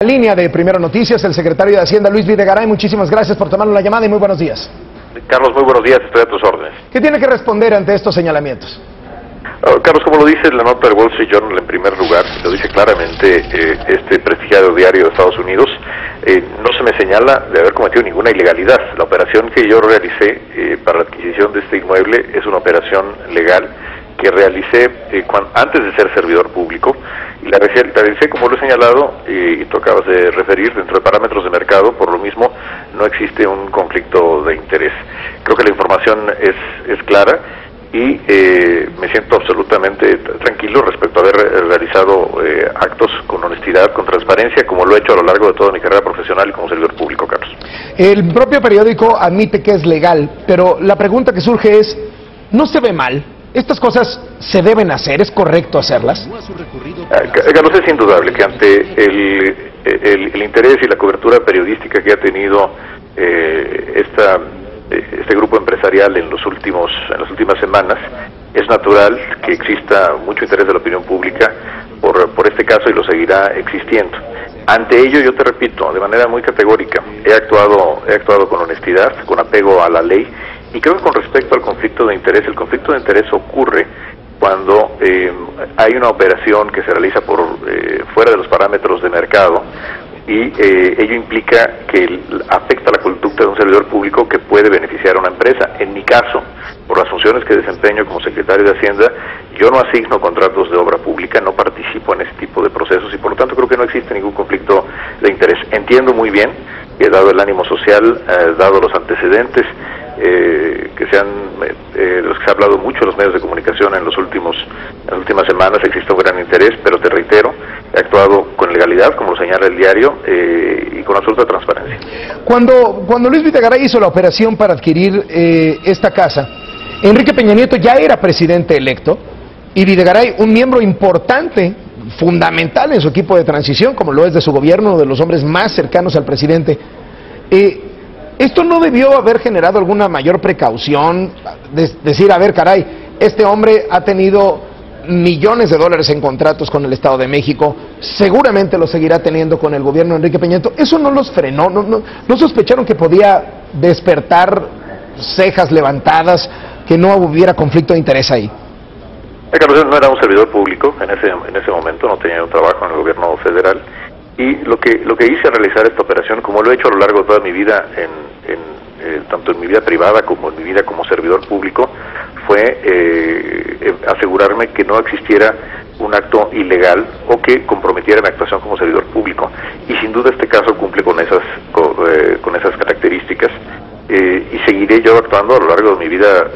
En línea de Primero Noticias, el secretario de Hacienda, Luis Videgaray. Muchísimas gracias por tomarnos la llamada y muy buenos días. Carlos, muy buenos días, estoy a tus órdenes. ¿Qué tiene que responder ante estos señalamientos? Carlos, como lo dice la nota del Wall Street Journal en primer lugar, lo dice claramente este prestigiado diario de Estados Unidos, no se me señala de haber cometido ninguna ilegalidad. La operación que yo realicé para la adquisición de este inmueble es una operación legal que realicé antes de ser servidor público, y la realicé como lo he señalado y tú acabas de referir, dentro de parámetros de mercado. Por lo mismo no existe un conflicto de interés. Creo que la información es clara y me siento absolutamente tranquilo respecto a haber realizado actos con honestidad, con transparencia, como lo he hecho a lo largo de toda mi carrera profesional y como servidor público, Carlos. El propio periódico admite que es legal, pero la pregunta que surge es, ¿no se ve mal? ¿Estas cosas se deben hacer? ¿Es correcto hacerlas? Carlos, es indudable que ante el interés y la cobertura periodística que ha tenido este grupo empresarial en las últimas semanas, es natural que exista mucho interés de la opinión pública por este caso, y lo seguirá existiendo. Ante ello, yo te repito, de manera muy categórica, he actuado con honestidad, con apego a la ley, y creo que con respecto al conflicto de interés, el conflicto de interés ocurre cuando hay una operación que se realiza fuera de los parámetros de mercado, y ello implica que afecta la conducta de un servidor público que puede beneficiar a una empresa. En mi caso, por las funciones que desempeño como secretario de Hacienda, yo no asigno contratos de obra pública, no participo en ese tipo de procesos, y por lo tanto creo que no existe ningún conflicto de interés. Entiendo muy bien que, dado el ánimo social, dado los antecedentes de los que se ha hablado mucho en los medios de comunicación en las últimas semanas, existe un gran interés, pero te reitero, he actuado con legalidad, como lo señala el diario, y con absoluta transparencia. Cuando Luis Videgaray hizo la operación para adquirir esta casa, Enrique Peña Nieto ya era presidente electo, y Videgaray, un miembro importante, fundamental en su equipo de transición, como lo es de su gobierno, uno de los hombres más cercanos al presidente. ¿Esto no debió haber generado alguna mayor precaución? Decir, a ver, caray, este hombre ha tenido millones de dólares en contratos con el Estado de México, seguramente lo seguirá teniendo con el gobierno de Enrique Peña Nieto. ¿Eso no los frenó? ¿No sospecharon que podía despertar cejas levantadas, que no hubiera conflicto de interés ahí? Carlos, no era un servidor público en ese momento, no tenía un trabajo en el gobierno federal, y lo que hice al realizar esta operación, como lo he hecho a lo largo de toda mi vida, tanto en mi vida privada como en mi vida como servidor público, fue asegurarme que no existiera un acto ilegal o que comprometiera mi actuación como servidor público, y sin duda este caso cumple con esas características, y seguiré yo actuando a lo largo de mi vida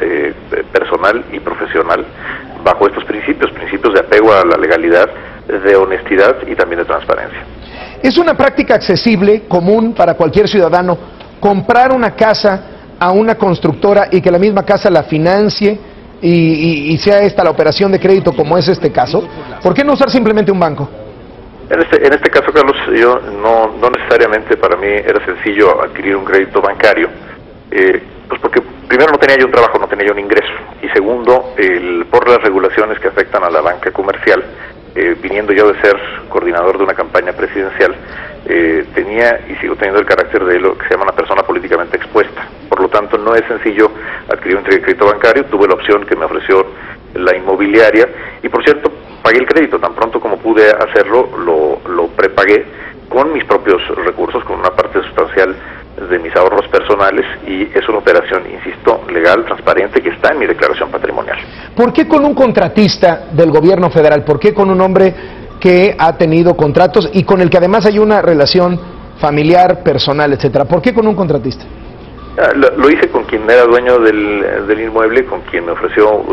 personal y profesional bajo estos principios de apego a la legalidad, de honestidad y también de transparencia. ¿Es una práctica accesible, común para cualquier ciudadano, comprar una casa a una constructora y que la misma casa la financie y sea esta la operación de crédito, como es este caso? ¿Por qué no usar simplemente un banco? En este caso, Carlos, yo no necesariamente para mí era sencillo adquirir un crédito bancario, pues porque primero no tenía yo un trabajo, no tenía yo un ingreso, y segundo, por las regulaciones que afectan a la banca comercial, viniendo yo de ser coordinador de una campaña presidencial, tenía y sigo teniendo el carácter de lo que se llama una persona políticamente expuesta. Por lo tanto, no es sencillo adquirir un crédito bancario. Tuve la opción que me ofreció la inmobiliaria, y por cierto, pagué el crédito tan pronto como pude hacerlo, lo prepagué con mis propios recursos, con una parte sustancial de mis ahorros personales, y es una operación, insisto, legal, transparente, que está en mi declaración patrimonial. ¿Por qué con un contratista del gobierno federal? ¿Por qué con un hombre que ha tenido contratos y con el que además hay una relación familiar, personal, etcétera? ¿Por qué con un contratista? Lo hice con quien era dueño del inmueble, con quien me ofreció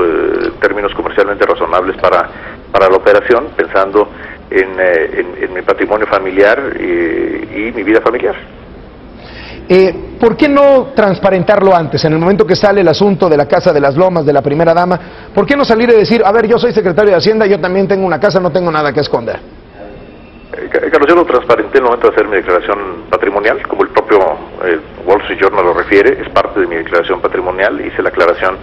términos comercialmente razonables para la operación, pensando en mi patrimonio familiar y mi vida familiar. ¿Por qué no transparentarlo antes? En el momento que sale el asunto de la Casa de las Lomas, de la primera dama, ¿por qué no salir y decir, a ver, yo soy secretario de Hacienda, yo también tengo una casa, no tengo nada que esconder? Carlos, yo lo transparenté en el momento de hacer mi declaración patrimonial, como el propio Wall Street Journal lo refiere, es parte de mi declaración patrimonial. Hice la aclaración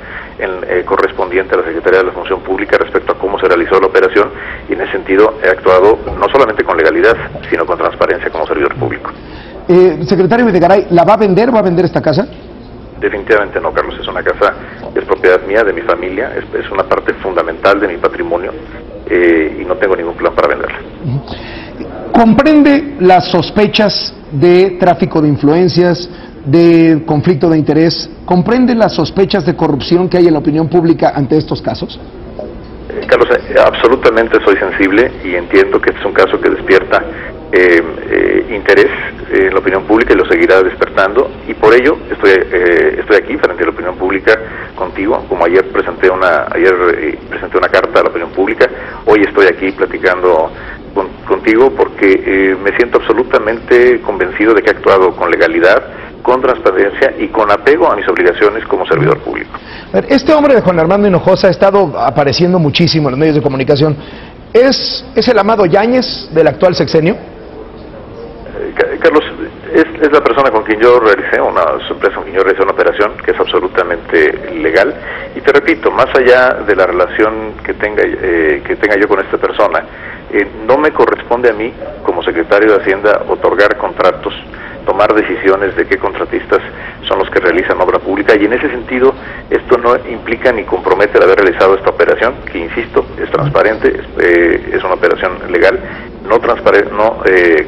correspondiente a la Secretaría de la Función Pública respecto a cómo se realizó la operación, y en ese sentido he actuado no solamente con legalidad, sino con transparencia como servidor público. Secretario Videgaray, ¿la va a vender? ¿Va a vender esta casa? Definitivamente no, Carlos. Es una casa, es propiedad mía, de mi familia, es una parte fundamental de mi patrimonio, y no tengo ningún plan para venderla. ¿Comprende las sospechas de tráfico de influencias, de conflicto de interés? ¿Comprende las sospechas de corrupción que hay en la opinión pública ante estos casos? Carlos, absolutamente soy sensible y entiendo que este es un caso que despierta interés en la opinión pública y lo seguirá despertando, y por ello estoy aquí frente a la opinión pública contigo, como ayer presenté una carta a la opinión pública. Hoy estoy aquí platicando contigo porque me siento absolutamente convencido de que he actuado con legalidad, con transparencia y con apego a mis obligaciones como servidor público. Este hombre de Juan Armando Hinojosa ha estado apareciendo muchísimo en los medios de comunicación. ¿Es el Amado Yáñez del actual sexenio? Carlos, es la persona con quien yo realicé una operación que es absolutamente legal, y te repito, más allá de la relación que tenga yo con esta persona, no me corresponde a mí como secretario de Hacienda otorgar contratos, tomar decisiones de qué contratistas son los que realizan obra pública, y en ese sentido esto no implica ni compromete el haber realizado esta operación, que insisto, es transparente, es una operación legal, no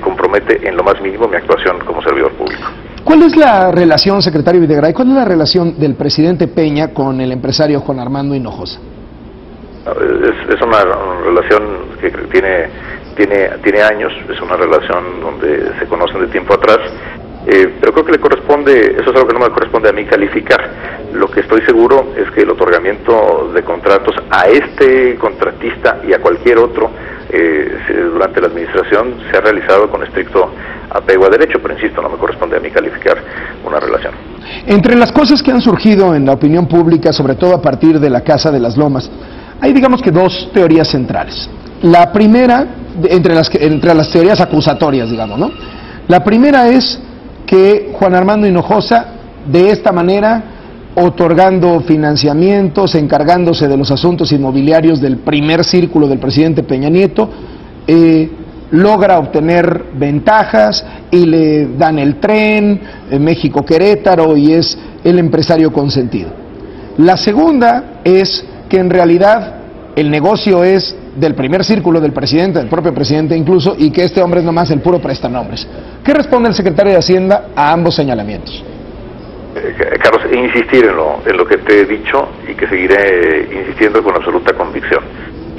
compromete en lo más mínimo mi actuación como servidor público. ¿Cuál es la relación, secretario Videgaray, cuál es la relación del presidente Peña con el empresario Juan Armando Hinojosa? Es una relación que tiene años, es una relación donde se conocen de tiempo atrás, pero creo que le corresponde, eso es algo que no me corresponde a mí calificar. Lo que estoy seguro es que el otorgamiento de contratos a este contratista y a cualquier otro durante la administración se ha realizado con estricto apego a derecho, pero insisto, no me corresponde a mí calificar una relación. Entre las cosas que han surgido en la opinión pública, sobre todo a partir de la Casa de las Lomas, hay, digamos que, dos teorías centrales. La primera, entre las teorías acusatorias, digamos, ¿no? La primera es que Juan Armando Hinojosa, de esta manera, otorgando financiamientos, encargándose de los asuntos inmobiliarios del primer círculo del presidente Peña Nieto, logra obtener ventajas y le dan el tren, México-Querétaro, y es el empresario consentido. La segunda es que en realidad el negocio es del primer círculo del presidente, del propio presidente incluso, y que este hombre es nomás el puro prestanombres. ¿Qué responde el secretario de Hacienda a ambos señalamientos? Carlos, insistir en lo que te he dicho y que seguiré insistiendo con absoluta convicción.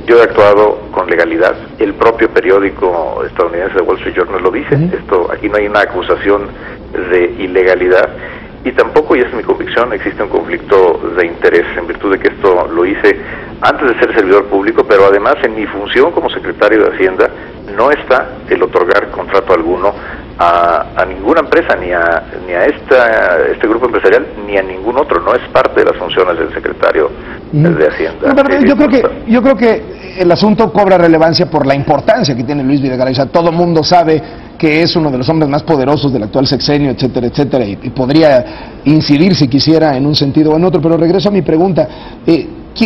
Yo he actuado con legalidad, el propio periódico estadounidense The Wall Street Journal lo dice, aquí no hay una acusación de ilegalidad, y tampoco, y esa es mi convicción, existe un conflicto de interés, en virtud de que esto lo hice antes de ser servidor público, pero además en mi función como secretario de Hacienda no está el otorgar contrato alguno a ninguna empresa, ni a este grupo empresarial, ni a ningún otro. No es parte de las funciones del secretario de Hacienda. Yo creo que el asunto cobra relevancia por la importancia que tiene Luis Videgaray. O sea, todo mundo sabe que es uno de los hombres más poderosos del actual sexenio, etcétera, etcétera, y podría incidir si quisiera en un sentido o en otro, pero regreso a mi pregunta.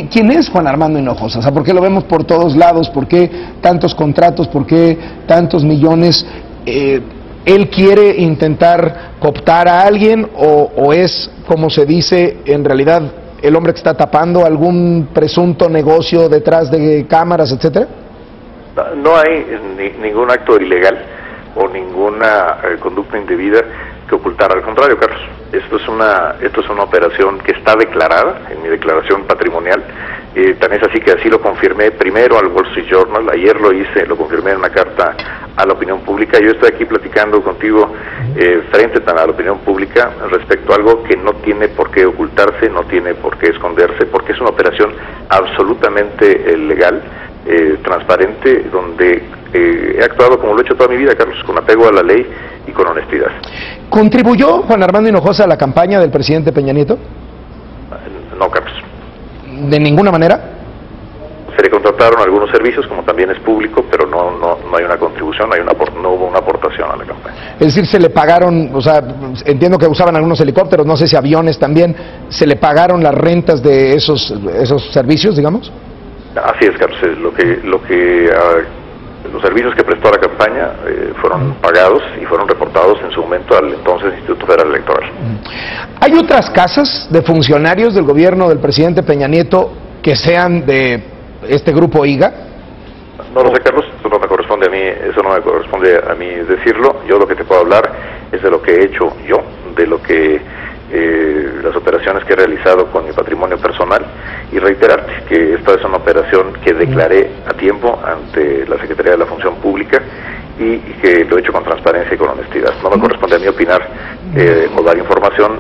¿Quién es Juan Armando Hinojosa? O sea, ¿por qué lo vemos por todos lados? ¿Por qué tantos contratos? ¿Por qué tantos millones? ¿Él quiere intentar cooptar a alguien o es, como se dice, en realidad el hombre que está tapando algún presunto negocio detrás de cámaras, etcétera? No hay ningún acto ilegal o ninguna conducta indebida que ocultar. Al contrario, Carlos, esto es una operación que está declarada en mi declaración patrimonial. Tan es así que así lo confirmé primero al Wall Street Journal, ayer lo confirmé en una carta a la opinión pública. Yo estoy aquí platicando contigo frente a la opinión pública respecto a algo que no tiene por qué ocultarse, no tiene por qué esconderse, porque es una operación absolutamente legal, transparente, donde he actuado como lo he hecho toda mi vida, Carlos, con apego a la ley y con honestidad. ¿Contribuyó Juan Armando Hinojosa a la campaña del presidente Peña Nieto? No, Carlos. ¿De ninguna manera? Se le contrataron algunos servicios, como también es público, pero no hay una contribución, no hubo una aportación a la campaña. Es decir, se le pagaron, o sea, entiendo que usaban algunos helicópteros, no sé si aviones también, ¿se le pagaron las rentas de esos servicios, digamos? Así es, Carlos, los servicios que prestó a la campaña fueron pagados y fueron reportados en su momento al entonces Instituto Federal Electoral. ¿Hay otras casas de funcionarios del gobierno del presidente Peña Nieto que sean de este grupo IGA? No lo sé, Carlos, eso no me corresponde a mí decirlo. Yo lo que te puedo hablar es de lo que he hecho yo, de lo que las operaciones que he realizado con mi patrimonio personal, y reiterarte que esta es una operación que declaré a tiempo ante la Secretaría de la Función Pública y que lo he hecho con transparencia y con honestidad. No me corresponde a mí opinar o dar información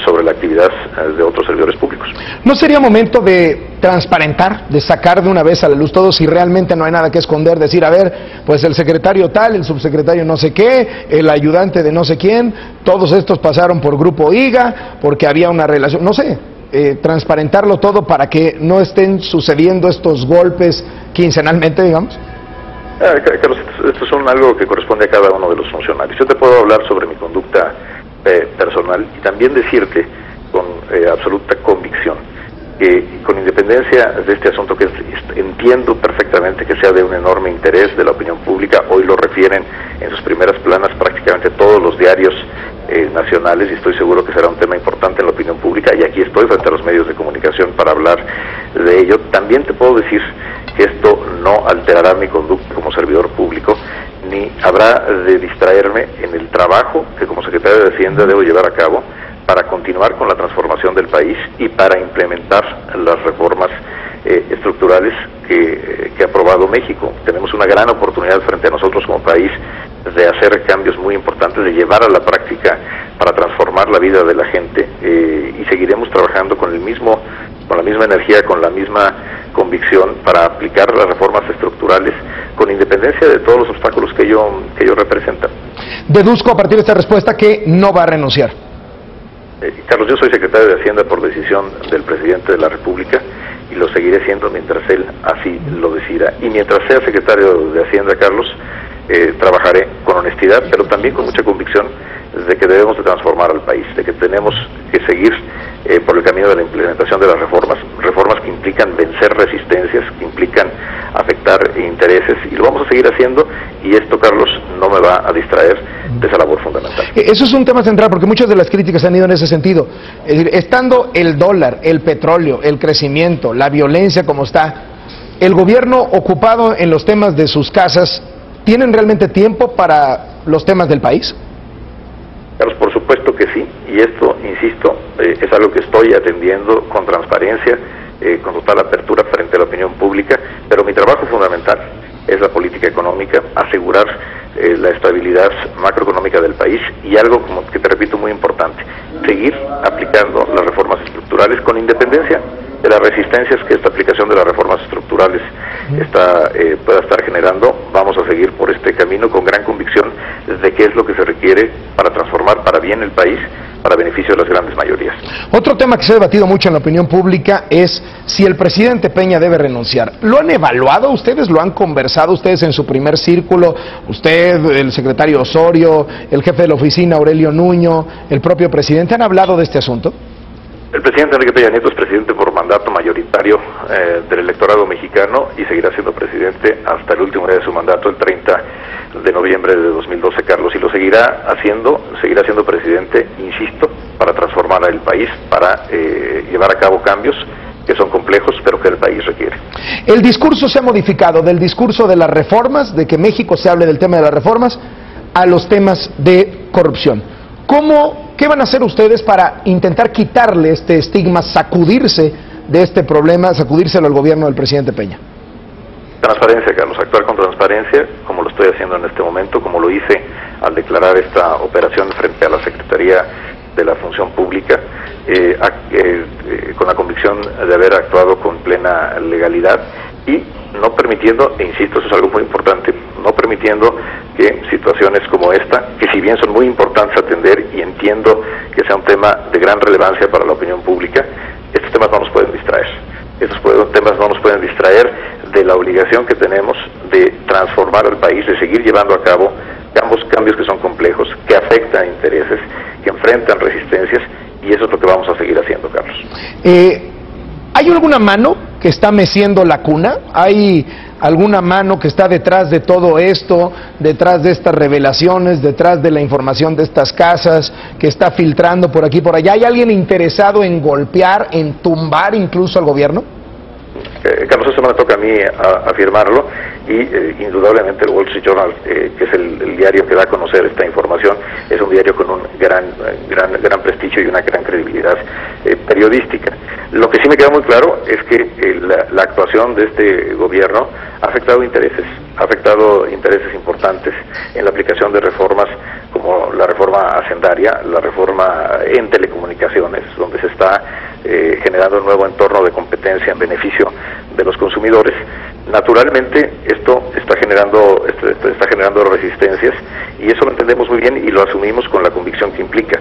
sobre la actividad de otros servidores públicos. ¿No sería momento de transparentar, de sacar de una vez a la luz todo si realmente no hay nada que esconder? Decir, a ver, pues el secretario tal, el subsecretario no sé qué, el ayudante de no sé quién, todos estos pasaron por grupo IGA porque había una relación, no sé, transparentarlo todo para que no estén sucediendo estos golpes quincenalmente, digamos. Carlos, esto es algo que corresponde a cada uno de los funcionarios. Yo te puedo hablar sobre mi conducta personal y también decirte con absoluta convicción que, con independencia de este asunto que entiendo perfectamente que sea de un enorme interés de la opinión pública, hoy lo refieren en sus primeras planas prácticamente todos los diarios nacionales, y estoy seguro que será un tema importante en la opinión pública, y aquí estoy frente a los medios de comunicación para hablar de ello. También te puedo decir que esto no alterará mi conducta como servidor público, ni habrá de distraerme en el trabajo que como secretario de Hacienda debo llevar a cabo para continuar con la transformación del país y para implementar las reformas estructurales que ha aprobado México. Tenemos una gran oportunidad frente a nosotros como país de hacer cambios muy importantes, de llevar a la práctica para transformar la vida de la gente, y seguiremos trabajando con la misma energía, con la misma convicción para aplicar las reformas estructurales con independencia de todos los obstáculos que ello representa. Deduzco a partir de esta respuesta que no va a renunciar. Carlos, yo soy secretario de Hacienda por decisión del presidente de la República y lo seguiré siendo mientras él así lo decida. Y mientras sea secretario de Hacienda, Carlos, trabajaré con honestidad, pero también con mucha convicción de que debemos de transformar al país, de que tenemos que seguir por el camino de la implementación de las reformas que implican vencer resistencias, que implican afectar intereses, y lo vamos a seguir haciendo, y esto, Carlos, no me va a distraer de esa labor fundamental. Eso es un tema central, porque muchas de las críticas han ido en ese sentido. Es decir, estando el dólar, el petróleo, el crecimiento, la violencia como está, el gobierno ocupado en los temas de sus casas, ¿tienen realmente tiempo para los temas del país? Carlos, por supuesto que sí, y esto, insisto, es algo que estoy atendiendo con transparencia, con total apertura frente a la opinión pública, pero mi trabajo fundamental es la política económica, asegurar la estabilidad macroeconómica del país, y algo como que te repito muy importante, seguir aplicando las reformas estructurales con independencia de las resistencias que esta aplicación de las reformas estructurales pueda estar generando. Vamos a seguir por este camino con gran convicción de qué es lo que se requiere para transformar para bien el país, para beneficio de las grandes mayorías. Otro tema que se ha debatido mucho en la opinión pública es si el presidente Peña debe renunciar. ¿Lo han evaluado ustedes? ¿Lo han conversado ustedes en su primer círculo? Usted, el secretario Osorio, el jefe de la oficina Aurelio Nuño, el propio presidente, ¿han hablado de este asunto? El presidente Enrique Peña Nieto es presidente por mandato mayoritario del electorado mexicano y seguirá siendo presidente hasta el último día de su mandato, el 30 de noviembre de 2012, Carlos, y lo seguirá siendo presidente, insisto, para transformar el país, para llevar a cabo cambios que son complejos, pero que el país requiere. El discurso se ha modificado del discurso de las reformas, de que México se hable del tema de las reformas, a los temas de corrupción. ¿Qué van a hacer ustedes para intentar quitarle este estigma, sacudirse de este problema, sacudírselo al gobierno del presidente Peña? Transparencia, Carlos, actuar con transparencia, como lo estoy haciendo en este momento, como lo hice al declarar esta operación frente a la Secretaría de la Función Pública, con la convicción de haber actuado con plena legalidad y no permitiendo, e insisto, eso es algo muy importante, no permitiendo que situaciones como esta, que si bien son muy importantes atender y entiendo que sea un tema de gran relevancia para la opinión pública, estos temas no nos pueden distraer. Estos temas no nos pueden distraer de la obligación que tenemos de transformar al país, de seguir llevando a cabo cambios que son complejos, que afectan intereses, que enfrentan resistencias, y eso es lo que vamos a seguir haciendo, Carlos. ¿Hay alguna mano que está meciendo la cuna? ¿Hay alguna mano que está detrás de todo esto, detrás de estas revelaciones, detrás de la información de estas casas, que está filtrando por aquí y por allá? ¿Hay alguien interesado en golpear, en tumbar incluso al gobierno? Carlos, eso me toca a mí afirmarlo, y indudablemente el Wall Street Journal, que es el diario que da a conocer esta información, es un diario con un gran prestigio y una gran credibilidad periodística. Lo que sí me queda muy claro es que la actuación de este gobierno ha afectado intereses importantes en la aplicación de reformas como la reforma hacendaria, la reforma en telecomunicaciones, donde se está generando un nuevo entorno de competencia en beneficio de los consumidores. Naturalmente esto está generando resistencias, y eso lo entendemos muy bien y lo asumimos con la convicción que implica,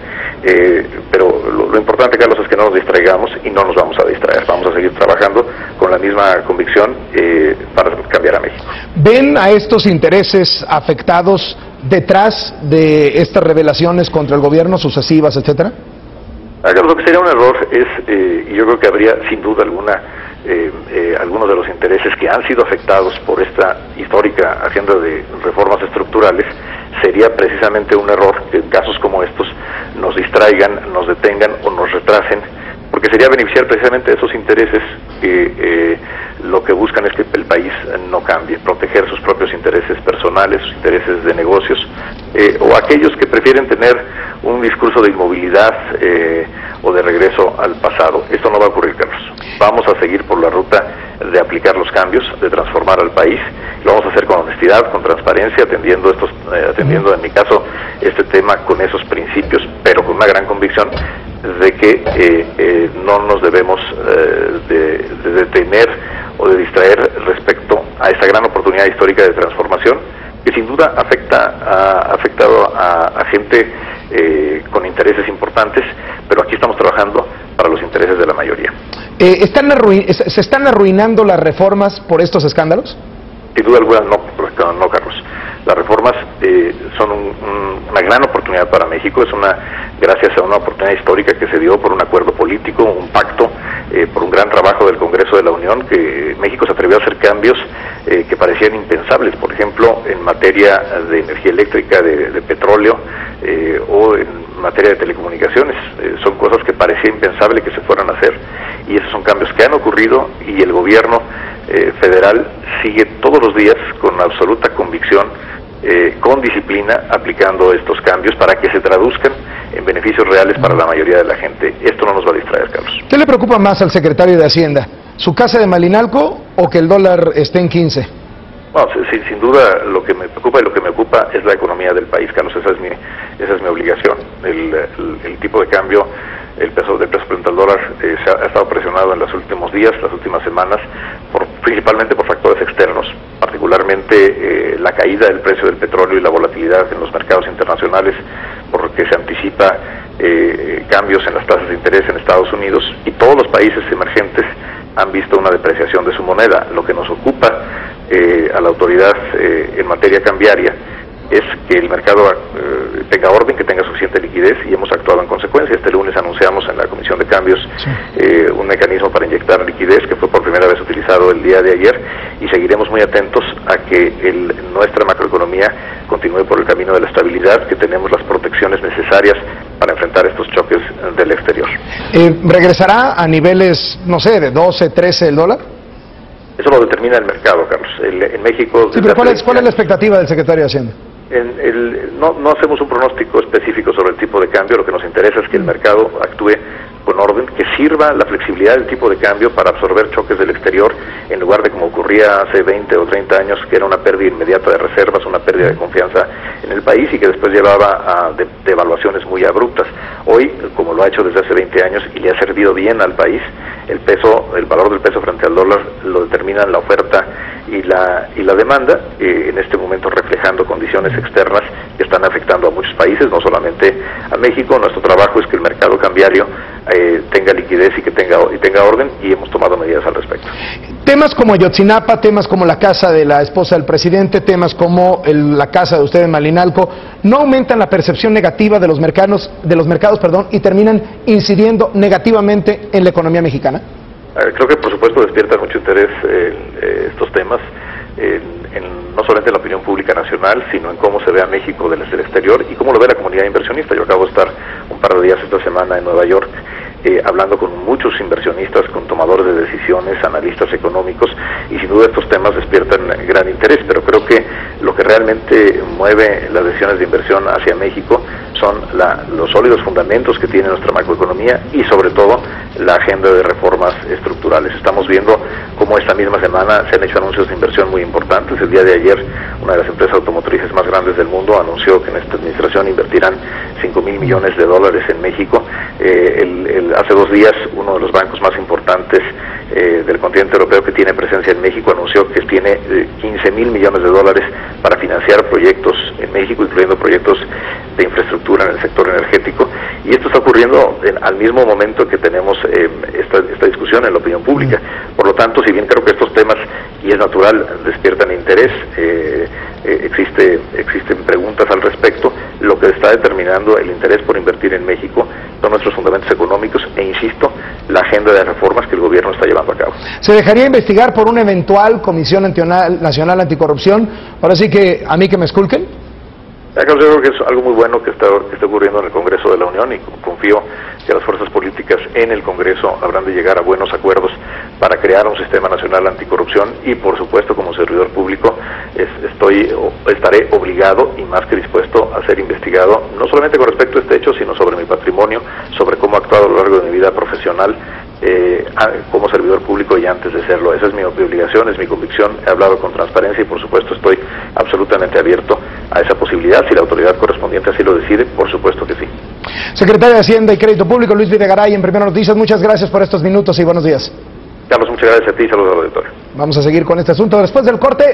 pero lo importante, Carlos, es que no nos distraigamos, y no nos vamos a distraer. Vamos a seguir trabajando con la misma convicción para cambiar a México. ¿Ven a estos intereses afectados detrás de estas revelaciones contra el gobierno sucesivas, etcétera? Lo que sería un error es, y yo creo que habría sin duda alguna algunos de los intereses que han sido afectados por esta histórica agenda de reformas estructurales, sería precisamente un error que en casos como estos nos distraigan, nos detengan o nos retrasen, porque sería beneficiar precisamente a esos intereses que lo que buscan es que el país no cambie, proteger sus propios intereses personales, sus intereses de negocios, o aquellos que prefieren tener un discurso de inmovilidad o de regreso al pasado. Esto no va a ocurrir, Carlos. Vamos a seguir por la ruta de aplicar los cambios, de transformar al país. Lo vamos a hacer con honestidad, con transparencia, atendiendo en mi caso este tema con esos principios, pero con una gran convicción de que no nos debemos de detener o de distraer respecto a esta gran oportunidad histórica de transformación, que sin duda ha afectado a gente con intereses importantes, pero aquí estamos trabajando para los intereses de la mayoría. ¿Se están arruinando las reformas por estos escándalos? Sin duda alguna no, Carlos. Las reformas son una gran oportunidad para México, gracias a una oportunidad histórica que se dio por un acuerdo político, un pacto, por un gran trabajo del Congreso de la Unión, que México se atrevió a hacer cambios que parecían impensables, por ejemplo, en materia de energía eléctrica, de petróleo, o en materia de telecomunicaciones. Son cosas que parecía impensable que se fueran a hacer, y esos son cambios que han ocurrido, y el gobierno federal sigue todos los días con absoluta convicción, con disciplina, aplicando estos cambios para que se traduzcan en beneficios reales para la mayoría de la gente. Esto no nos va a distraer, Carlos. ¿Qué le preocupa más al secretario de Hacienda? ¿Su casa de Malinalco o que el dólar esté en 15? Bueno, sin duda lo que me preocupa y lo que me ocupa es la economía del país, Carlos. Esa es mi obligación. El tipo de cambio, el peso frente al dólar ha estado presionado en los últimos días, las últimas semanas, principalmente por factores externos, particularmente la caída del precio del petróleo y la volatilidad en los mercados internacionales, porque se anticipa cambios en las tasas de interés en Estados Unidos, y todos los países emergentes han visto una depreciación de su moneda. Lo que nos ocupa a la autoridad en materia cambiaria es que el mercado tenga orden, que tenga suficiente liquidez, y hemos actuado en consecuencia. Este lunes anunciamos en la Comisión de Cambios un mecanismo para inyectar liquidez que fue por primera vez utilizado el día de ayer, y seguiremos muy atentos a que nuestra macroeconomía continúe por el camino de la estabilidad, que tenemos las protecciones necesarias para enfrentar estos choques del exterior. ¿Regresará a niveles, no sé, de 12, 13 el dólar? Eso lo determina el mercado, Carlos. En México... Sí, pero ¿cuál es la expectativa del secretario de Hacienda? No hacemos un pronóstico específico sobre el tipo de cambio. Lo que nos interesa es que el mercado actúe con orden, que sirva la flexibilidad del tipo de cambio para absorber choques del exterior, en lugar de como ocurría hace 20 o 30 años, que era una pérdida inmediata de reservas, una pérdida de confianza en el país, y que después llevaba a devaluaciones muy abruptas. Hoy, como lo ha hecho desde hace 20 años y le ha servido bien al país, el valor del peso frente al dólar lo determinan la oferta y la demanda, en este momento reflejando condiciones externas que están afectando a muchos países, no solamente a México. Nuestro trabajo es que el mercado cambiario tenga liquidez y que tenga orden, y hemos tomado medidas al respecto. Temas como Ayotzinapa, temas como la casa de la esposa del presidente, temas como la casa de usted en Malinalco, no aumentan la percepción negativa de los mercados, y terminan incidiendo negativamente en la economía mexicana. Creo que por supuesto despierta mucho interés estos temas, no solamente en la opinión pública nacional, sino en cómo se ve a México desde el exterior y cómo lo ve la comunidad inversionista. Yo acabo de estar un par de días esta semana en Nueva York, hablando con muchos inversionistas, con tomadores de decisiones, analistas económicos, y sin duda estos temas despiertan gran interés, pero creo que lo que realmente mueve las decisiones de inversión hacia México son los sólidos fundamentos que tiene nuestra macroeconomía y sobre todo la agenda de reformas estructurales. Estamos viendo cómo esta misma semana se han hecho anuncios de inversión muy importantes. El día de ayer una de las empresas automotrices más grandes del mundo anunció que en esta administración invertirán $5,000 millones en México. Hace 2 días uno de los bancos más importantes del continente europeo que tiene presencia en México anunció que tiene $15,000 millones para financiar proyectos en México, incluyendo proyectos de infraestructura en el sector energético, y esto está ocurriendo al mismo momento que tenemos esta discusión en la opinión pública. Por lo tanto, si bien creo que estos temas, y es natural, despiertan interés, existen preguntas al respecto, lo que está determinando el interés por invertir en México son nuestros fundamentos económicos e, insisto, la agenda de reformas que el gobierno está llevando a cabo. ¿Se dejaría investigar por una eventual Comisión Nacional Anticorrupción? Ahora sí que, ¿a mí que me esculquen? Yo creo que es algo muy bueno que está ocurriendo en el Congreso de la Unión, y confío que las fuerzas políticas en el Congreso habrán de llegar a buenos acuerdos para crear un sistema nacional anticorrupción, y por supuesto como servidor público estaré obligado y más que dispuesto a ser investigado, no solamente con respecto a este hecho, sino sobre mi patrimonio, sobre cómo he actuado a lo largo de mi vida profesional como servidor público y antes de serlo. Esa es mi obligación, es mi convicción. He hablado con transparencia y por supuesto estoy absolutamente abierto a esa posibilidad. Si la autoridad correspondiente así lo decide, por supuesto que sí. Secretario de Hacienda y Crédito Público, Luis Videgaray, en Primera Noticias, muchas gracias por estos minutos y buenos días. Carlos, muchas gracias a ti y saludos al auditorio. Vamos a seguir con este asunto después del corte.